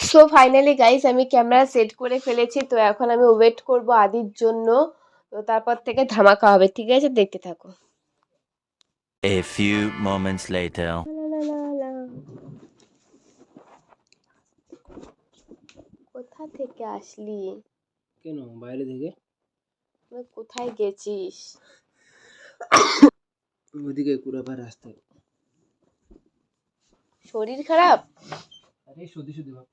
So finally guys আমি camera set করে ফেলেছি, তো এখন আমি ওয়েট করব আদির জন্য, তো তারপর থেকে ধামাকা হবে, ঠিক আছে দেখতে থাকো। A few moments later. কোথা থেকে আসলি? কেন বাইরে থেকে? কোথায় গেছিস? ওদিকে কুড়াপাড় রাস্তায়। শরীর খারাপ? আরে সত্যি সত্যি ভাব।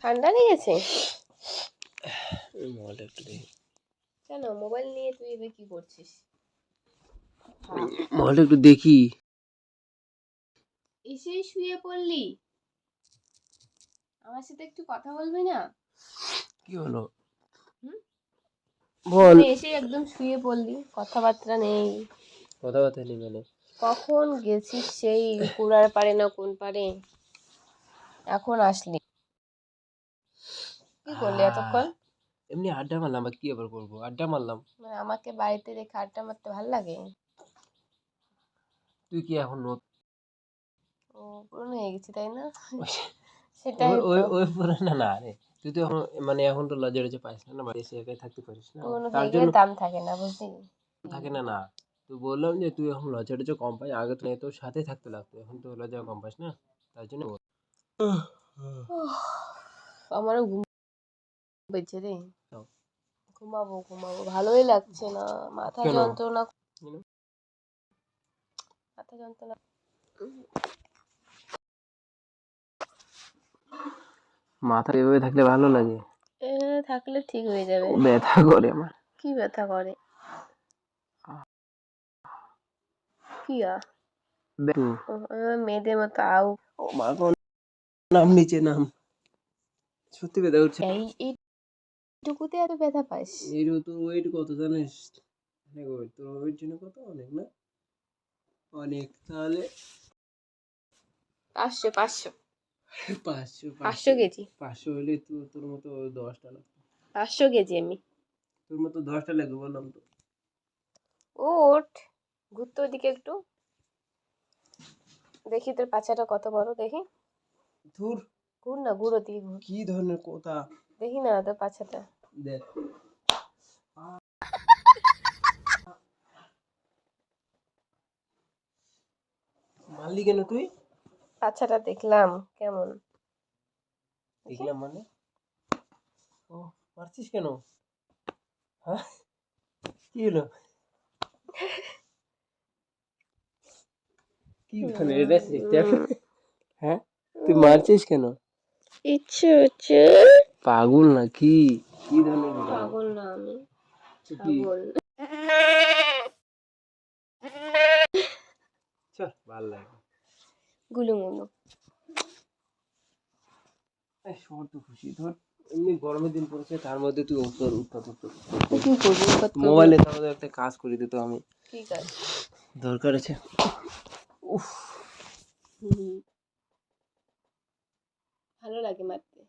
ঠান্ডা লেগেছে? মোবাইলটা একটু দেখি। কেন মোবাইল নিয়ে তুই এবার কি করছিস? মোবাইলটা একটু দেখি। এসে শুয়ে পড়লি? আমার সাথে একটু কথা বলবি না? কি হলো? বল। এসে একদম শুয়ে পড়লি, কথাবার্তা নেই। কথাবার্তা নেই মানে? কখন গেছিস সেই কুড়ার পারে না কোন পারে, এখন আসলি? কি করলি এতক্ষণ? এমনি আড্ডা মারলাম, বা কি আবার করবো, আড্ডা মারলাম। মানে আমাকে বাড়িতে রেখে আড্ডা মারতে ভাল লাগে? তুই কি এখন ও পুরনো হয়ে গেছি তাই না? সেটাই ওই তো। ওই পুরানা না রে, তুই তো এখন মানে এখন তো লজ্জা টজ্জা পাইস না, বাড়ি এসে একাই থাকতে পারিস না, পুরনো তার হয়ে জন্য গেলে দাম থাকে না, বুঝলি? থাকে না। না তুই বললাম যে তুই এখন লজ্জা টজ্জা কম পাই, আগে তো তোর সাথে থাকতে লাগতো, এখন তো লজ্জা কম পাস না, তার জন্য আমারও ঘুম পেয়েছে রে, ঘুমাবো ঘুমাবো, ভালোই লাগছে না, মাথা কেন? যন্ত্রণা, মাথা যন্ত্রণা। মাথা এভাবে থাকলে ভালো লাগে? থাকলে ঠিক হয়ে যাবে। ব্যথা করে আমার। কি ব্যথা করে? কি মেয়েদের মতো আউ ও মা গো, নাম নিচে নাম, সত্যি ব্যথা উঠছে। এইটুকুতে এত ব্যথা পাস? এর তোর ওয়েট কত জানিস? অনেক ওয়েট, তোর ওয়েট জন্য কত? অনেক না? অনেক, তাহলে 500 500 500 500 কেজি 500 হলে তোর মতো 10টা লাগবে। 500 কেজি আমি। তোর মতো 10টা লাগবে বললাম তো। ওঠ, ঘুরতো ওদিকে একটু, দেখি তোর পাছাটা কত বড়, দেখি। ধুর, ঘুর না, ঘুর ওদিকে ঘুর, কি ধরনের কথা! দেখি না তোর পাছাটা। দেখ, মারলি কেন তুই? পাছাটা দেখলাম কেমন। দেখলাম মানে? ও, মারছিস কেন? হ্যাঁ, কি হলো? কি ধরনের এটা সিস্টেম? হ্যাঁ, তুই মারছিস কেন? ইচ্ছে হচ্ছে। পাগল নাকি? কি ধরনের পাগল না আমি, কি? পাগল। চল, ভালো লাগে। গুলুমুলু। এই শহর তো খুশি ধর, এমনি গরমের দিন পড়েছে, তার মধ্যে তুই উত্তর উত্তর উত্তর কি করবি? মোবাইলে তাহলে একটা কাজ করে দিত আমি। কি কাজ? দরকার আছে। উফ, ভালো লাগে মারতে।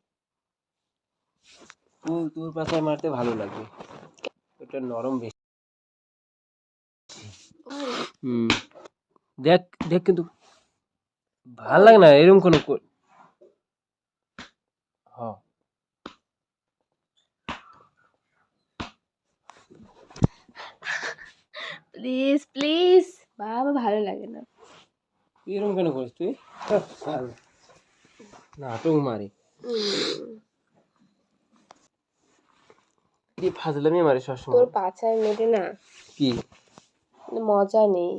তোর পাশায় মারতে ভালো লাগবে, ওটা নরম বেশি। হুম, দেখ দেখ, কিন্তু ভাল লাগে না এরকম কোনো হ্যাঁ। প্লিজ প্লিজ, বাবা ভালো লাগে না। এরকম কেন করিস তুই? নাটক মারি, কি ফাজলামি মারি সবসময়। তোর পাছায় মেরে না কি মজা নেই,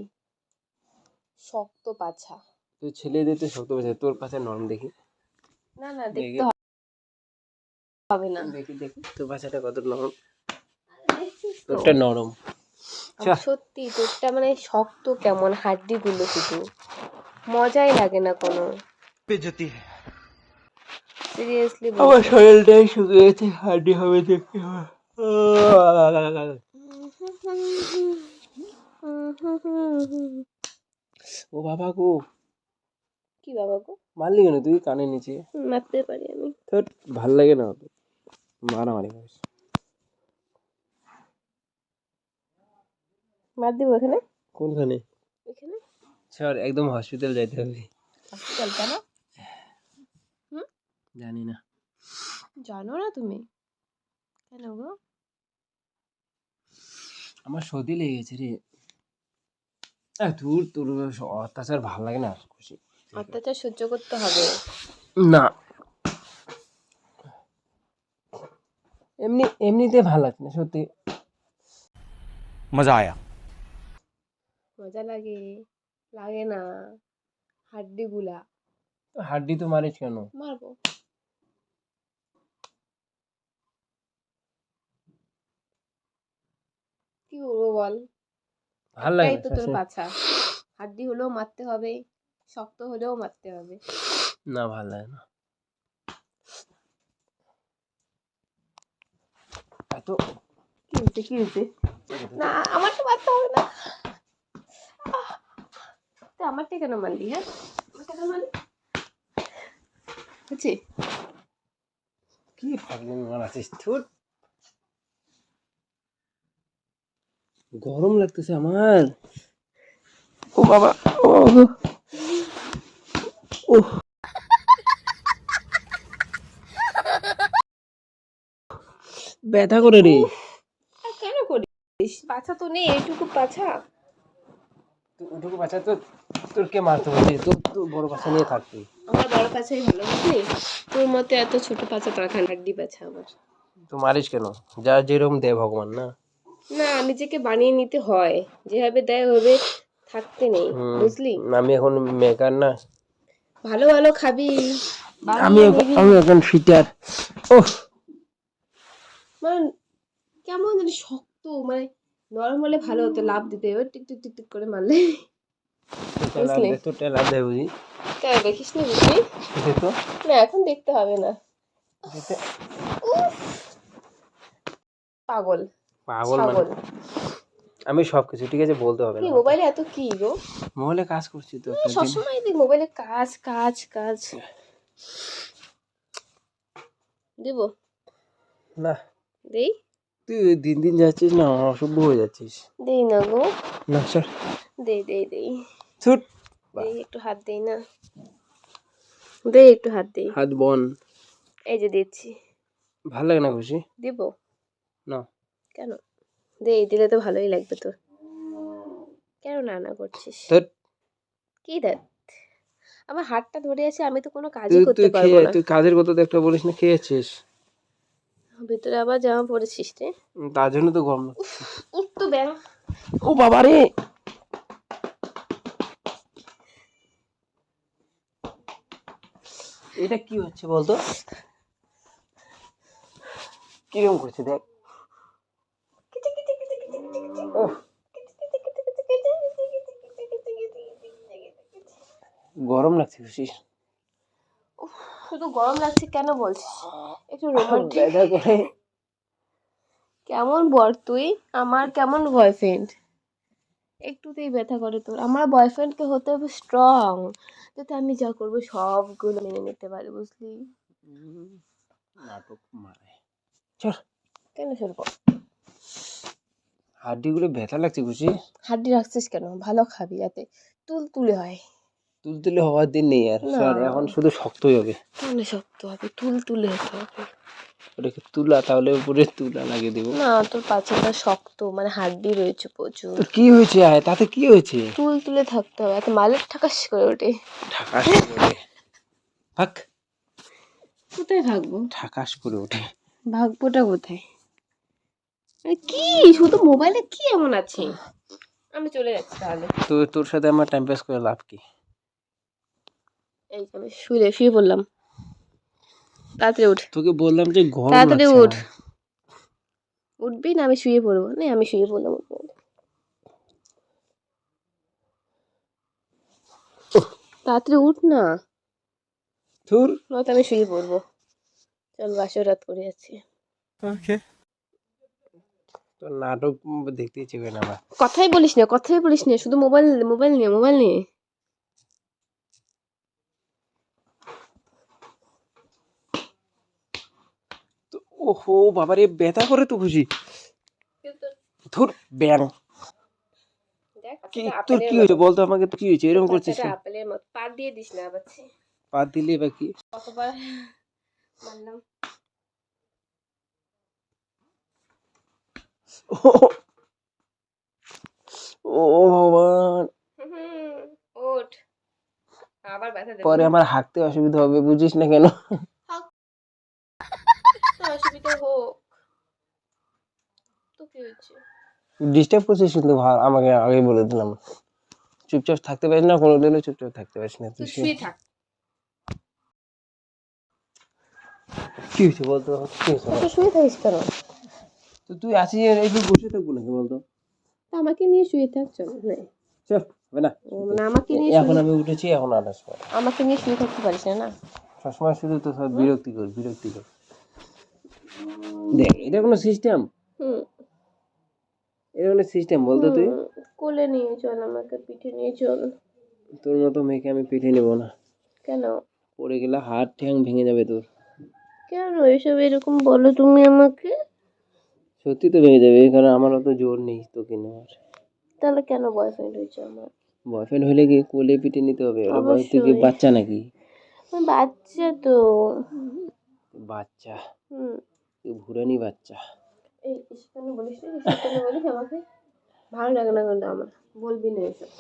শক্ত পাছা। তুই ছেলেদের তো শক্ত পাচ্ছে, তোর পাশে নরম দেখি। না না, দেখতে হবে না। দেখি দেখি তোর পাশাটা কত নরম। দেখছিস তো? তোরটা নরম। সত্যি তোরটা মানে শক্ত, কেমন হাড্ডি গুলো, শুধু মজাই লাগে না কোনো। বেজতি, সিরিয়াসলি আমার শরীরটাই শুকিয়ে গেছে, হাড্ডি হবে দেখতে হবে। ও বাবা গো, কি বাবা গো, মারলি কেন তুই কানের নিচে? মারতে পারি আমি। তোর ভাল লাগে না অত মারামারি করিস। মার দিব এখানে, কোনখানে? এখানে স্যার একদম হসপিটাল যাইতে হবে। হসপিটাল কেন? জানি না। জানো না তুমি? কেন গো? আমার সর্দি লেগে গেছে রে। তোর তোর অত্যাচার ভাল লাগে না খুশি। অত্যাচার সহ্য করতে হবে। না এমনিতে ভাল লাগছে না সত্যি। मजा आया। মজা লাগে? লাগে না, হাড্ডি গুলা। হাড্ডি তো মারিস কেন? মারবো। কি করবো বল, ভাল লাগে একটাই না তো তোর শেষে। বাছা, হাড্ডি হলেও মারতে হবে, শক্ত হলেও মারতে হবে। না ভাল লাগে না এত। কি হয়েছে? না আমার তো মারতে হবে না। তুই আমারটা কেন মারলি? হ্যাঁ, আমারটা কেন মারলি? বুঝছি। কি ফাগলিং মারাছিস তোর? গরম লাগতেছে আমার। ও বাবা, ও ও ব্যথা করে রে। আর কেন করিস? বাছা তো নেই, এইটুকু বাছা। ওটুকু বাচ্চা তো তোর কে মারতে বলছে? তোর তো বড় বাচ্চা নিয়ে থাকতি। আমার বড় পাছাই ভালো, বুঝলি? তোর মতো এত ছোট পাছা দরকার, হাড্ডি পাছা আমার। তো মারিস কেন? যার যেরকম দেয় ভগবান না। না, নিজেকে বানিয়ে নিতে হয়, যেভাবে দেয় ওভাবে থাকতে নেই, বুঝলি? আমি এখন মেকার না। ভালো ভালো খাবি, আমি বানিয়ে নিবি। আমি এখন ফিটার। ওহ মানে কেমন জানি শক্ত, মানে নরম হলে ভালো হতো, লাভ দিতে, এবার টিক টিক টিক টিক করে মারলে। বুঝলি? তো টেলার দেয় বুঝি। কেন দেখিস নি? বুঝলি তো না, এখন দেখতে হবে না। উফ, পাগল পাগল মানে ছাগল। আমি সবকিছু ঠিক আছে বলতে হবে কি না। মোবাইলে এত কি গো? মোবাইলে কাজ করছি তো একটা দিন। সবসময় দেখ মোবাইলে কাজ কাজ কাজ। দেব? না দেই? তুই দিন দিন যাচ্ছিস না অসভ্য হয়ে যাচ্ছিস। দেই না গো। না স্যার দেই। ছুট। দেই, একটু হাত দেই না। দে একটু হাত দেই। হাত বন। এই যে দিচ্ছি। ভাল লাগে না খুশি? দিব? না কেন? দেই, দিলে তো ভালোই লাগবে তোর। কেন না করছিস? তোর কি দেখ, আমার হাতটা ধরে আছে, আমি তো কোনো কাজই তুই করতে তুই পারবো খেয়ে না। তুই কাজের কথা তো একটা বলিস না, খেয়েছিস? ভিতরে আবার জামা পরেছিস রে। তার জন্য তো গরম লাগছে। উঠ তো ব্যাং। ও বাবা রে, এটা কি হচ্ছে বলতো? কিরকম করছে দেখ। ওহ, গরম লাগছে খুশি। শুধু গরম লাগছে কেন বলছিস? একটু রোমান্টিক। ব্যথা করে। কেমন বর তুই? আমার কেমন বয়ফ্রেন্ড? একটুতেই ব্যথা করে তোর? আমার বয়ফ্রেন্ডকে হতে হবে স্ট্রং, যাতে আমি যা করবো সবগুলো মেনে নিতে পারি, বুঝলি? নাটক মারে। চল। কেন শুনবো? হাড্ডিগুলো ব্যথা লাগছে খুশি। হাড্ডি রাখছিস কেন? ভালো খাবি, যাতে তুলতুলে হয়। তুলতুলে হওয়ার দিন নেই আর না। স্যার, এখন শুধু শক্তই হবে। কেন শক্ত হবে? তুলতুলে হতে হবে। ওটাকে তুলা, তাহলে উপরে তুলা লাগিয়ে দেবো। না, তোর পাছাটা শক্ত, মানে হাড্ডি রয়েছে প্রচুর। তোর কি হয়েছে? আয় তাতে কি হয়েছে? তুলতুলে থাকতে হবে, এত মালের ঠাকাস করে ওঠে। ঠাকাস করে ওঠে। ভাগ। কোথায় ভাগবো? ঠাকাস করে ওঠে। ভাগবোটা কোথায়? কি শুধু মোবাইলে কি এমন আছে? আমি চলে যাচ্ছি তাহলে। তো তোর সাথে আমার টাইম পাস করে লাভ কি? এই যে আমি শুয়ে পড়লাম। তাড়াতাড়ি উঠ, তোকে বললাম যে গরম তাড়াতাড়ি লাগছে উঠ। না। উঠবি না? আমি শুয়ে পড়বো না, আমি শুয়ে পড়লাম। তাড়াতাড়ি উঠ না, ধুর। নয়তো আমি শুয়ে পড়বো। চল, বাসর রাত করে যাচ্ছি। তোর নাটক দেখতে ইচ্ছে করে না আমার। কথাই বলিস না, শুধু মোবাইল নিয়ে। ওহো বাবারে ব্যথা করে তো খুশি কিন্তু ধুর ব্যাং দেখ কি বাচ্চাটা তোর আপেলের কি মতো, হয়েছে বলতো আমাকে, তো কি হয়েছে এরকম করছিস বাচ্চাটা কেন? আপেলের মতো। পা দিয়ে দিস না বাচ্চা। পা দিলে বা কি? কতবার মারলাম। ও ভগবান, ওঠ, আবার ব্যথা দেবো। পরে আমার হাঁটতে অসুবিধা হবে, বুঝিস না কেন? অসুবিধা হোক তো কি হচ্ছে? ডিস্টার্ব করছিস কিন্তু আমাকে আগেই বলে দিলাম। চুপচাপ থাকতে পারিস না কোনোদিনও, চুপচাপ থাকতে পারিস না তুই। তুই শুয়ে থাক। কি হয়েছে বলতো, কি হয়েছে বল? তুই শুয়ে থাকিস কেন? তো তুই আছিস একটু বসে থাকবো নাকি বলতো? আমাকে নিয়ে শুয়ে থাক, চল। চল হবে না, মানে আমাকে নিয়ে এখন শুয়ে, আমি উঠেছি, এখন আলাস কর। আমাকে নিয়ে শুয়ে থাকতে পারিস না না? সবসময় শুধু তো সব বিরক্তিকর বিরক্তিকর। দেখ এটা কোনো সিস্টেম? হুম এটা কোনো সিস্টেম বলতো তুই? কোলে নিয়ে চল, আমাকে পিঠে নিয়ে চল। তোর মতো মেয়েকে আমি পিঠে নেবো না। কেন? পড়ে গেলে হাত ঠ্যাং ভেঙে যাবে তোর। কেন এসব এরকম বলো তুমি আমাকে? সত্যি তো ভেঙে যাবে, কারণ আমার অত জোর নেই তোকে নেওয়ার। তাহলে কেন বয়ফ্রেন্ড হয়েছে আমার? বয়ফ্রেন্ড হলে কি কোলে পিঠে নিতে হবে? ওটা বয়স থেকে অবশ্যই। বাচ্চা নাকি? আমি বাচ্চা তো। বাচ্চা? হুম তুই ভুরানি বাচ্চা। এই এসব কেন বলিস না, এসব কেন বলিস আমাকে? ভালো লাগে না কিন্তু আমার, বলবি না এসব।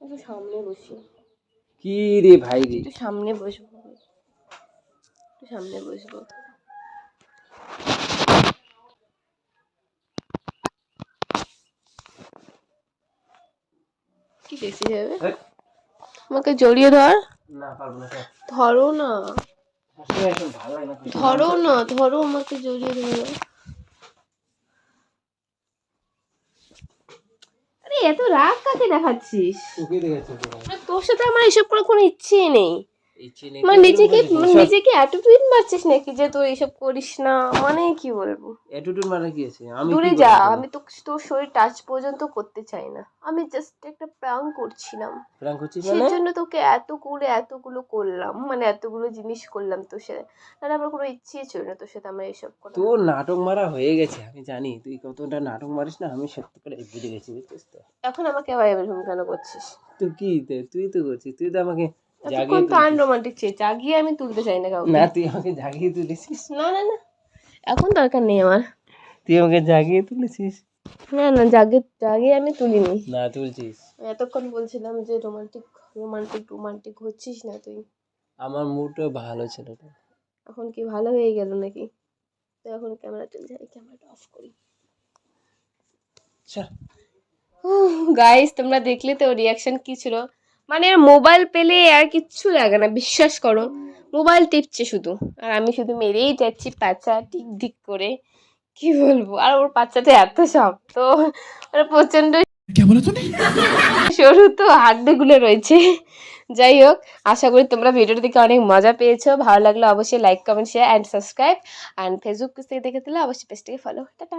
একটু সামনে বসি, কি রে ভাই রে? একটু সামনে বসবো, একটু সামনে বসবো। কি দেখছিস ভেবে? এই, আমাকে জড়িয়ে ধর। না পারবো না, চল। ধরো না, আসলে এখন ভালো লাগে না। ধরো না, ধরো আমাকে জড়িয়ে ধরো। আরে এত রাগ কাকে দেখাচ্ছিস? তোকে দেখেছি তো। আর তোর সাথে আমার এসব করার কোনো ইচ্ছেই নেই। ইচ্ছে নেই মানে তো নিজেকে, এরকম মানে করছিস? নিজেকে অ্যাটিটিউড মারছিস নাকি যে তুই এসব করিস না? মানে কি বলবো? অ্যাটিটিউড মানে কি আছে? আমি কি দূরে করলাম যা, তোকে? আমি তো তোর শরীর টাচ পর্যন্ত করতে চাই না। আমি জাস্ট একটা প্র্যাঙ্ক করছিলাম, প্র্যাঙ্ক করছিস মানে? সেজন্য তোকে এতগুলো করলাম, মানে এতগুলো জিনিস করলাম তোর সাথে। তাহলে আমার কোনো ইচ্ছেই ছিল না তোর সাথে আমার এসব করা। তোর নাটক মারা হয়ে গেছে, আমি জানি তুই কতটা নাটক মারিস না, আমি সত্যি করে বুঝে গেছি, বুঝছিস তো? এখন আমাকে আবার এরকম কেন করছিস? তুই কি তুই তো করছিস, তুই তো আমাকে জাগিয়ে এতক্ষণ তো তুলছিস। আনরোমান্টিক চেয়ে জাগিয়ে আমি তুলতে চাই না কাউকে। না তুই আমাকে জাগিয়ে তুলেছিস। না না না, এখন দরকার নেই আমার। তুই আমাকে জাগিয়ে তুলেছিস। না না, জাগিয়ে আমি তুলিনি। না তুলছিস। এতক্ষণ বলছিলাম যে রোমান্টিক রোমান্টিক রোমান্টিক হচ্ছিস না তুই। আমার মুডটা ভালো ছিল না। এখন কি ভালো হয়ে গেল নাকি? তো এখন ক্যামেরা চলছে, আমি ক্যামেরাটা অফ করি। চল। গাইস তোমরা দেখলে তো রিয়াকশন কি ছিল? মানে মোবাইল পেলে আর কিচ্ছু লাগে না, বিশ্বাস করো। মোবাইল টিপছে শুধু, আর আমি শুধু মেরেই যাচ্ছি পাছা টিক টিক করে। কি বলবো, আর ওর বাচ্চাটা এত শক্ত, মানে প্রচন্ড সরু তো, হাড্ডিগুলো রয়েছে। যাই হোক, আশা করি তোমরা ভিডিওটা দেখে অনেক মজা পেয়েছো। ভালো লাগলে অবশ্যই like comment share and subscribe, and Facebook page থেকে দেখে দিলে অবশ্যই পেজটাকে ফলো। টাটা।